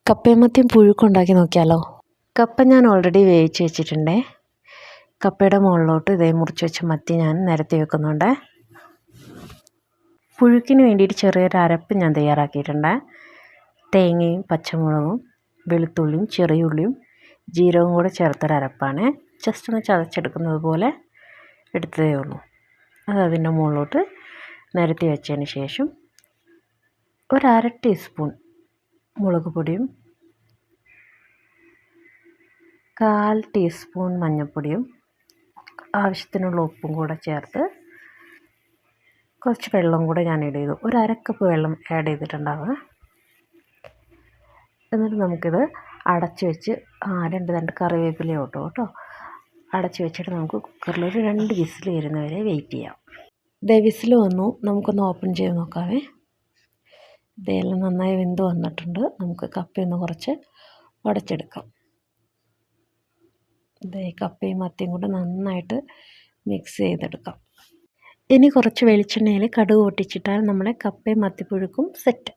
കപ്പയും മത്തിയും പുഴുക്കുണ്ടാക്കി നോക്കിയാലോ. കപ്പ ഞാൻ ഓൾറെഡി വേവിച്ച് വെച്ചിട്ടുണ്ടേ. കപ്പയുടെ മുകളിലോട്ട് ഇതേ മുറിച്ച് വെച്ച മത്തി ഞാൻ നിരത്തി വെക്കുന്നുണ്ട്. പുഴുക്കിന് വേണ്ടിയിട്ട് ചെറിയൊരു അരപ്പ് ഞാൻ തയ്യാറാക്കിയിട്ടുണ്ട്. തേങ്ങയും പച്ചമുളകും വെളുത്തുള്ളിയും ചെറിയ ഉള്ളിയും ജീരകവും കൂടെ ചേർത്തൊരരപ്പാണ്. ജസ്റ്റ് ഒന്ന് ചതച്ചെടുക്കുന്നത് പോലെ എടുത്തതേ ഉള്ളൂ. അത് അതിൻ്റെ മുകളിലോട്ട് നിരത്തി വെച്ചതിന് ശേഷം ഒരു 1/2 ടീസ്പൂൺ മുളക് പൊടിയും 1/4 ടീസ്പൂൺ മഞ്ഞൾപ്പൊടിയും ആവശ്യത്തിനുള്ള ഉപ്പും കൂടെ ചേർത്ത് കുറച്ച് വെള്ളം കൂടെ ഞാൻ ആഡ് ചെയ്തു. ഒരു 1/2 കപ്പ് വെള്ളം ആഡ് ചെയ്തിട്ടുണ്ടാവുക. എന്നിട്ട് നമുക്കിത് അടച്ച് വെച്ച് 2 കറിവേപ്പില കേട്ടോ അടച്ച് വെച്ചിട്ട് നമുക്ക് കുക്കറിൽ ഒരു 2 വിസിൽ വരുന്നവരെ വെയിറ്റ് ചെയ്യാം. വിസിൽ വന്നു, നമുക്കൊന്ന് ഓപ്പൺ ചെയ്ത് നോക്കാവേ. ഇതെല്ലാം നന്നായി വെന്ത് വന്നിട്ടുണ്ട്. നമുക്ക് കപ്പയൊന്ന് കുറച്ച് ഉടച്ചെടുക്കാം. കപ്പയും മത്തിയും കൂടെ നന്നായിട്ട് മിക്സ് ചെയ്തെടുക്കാം. ഇനി കുറച്ച് വെളിച്ചെണ്ണയിൽ കടുക് പൊട്ടിച്ചിട്ടാൽ നമ്മുടെ കപ്പയും മത്തിപ്പുഴുക്കും സെറ്റ്.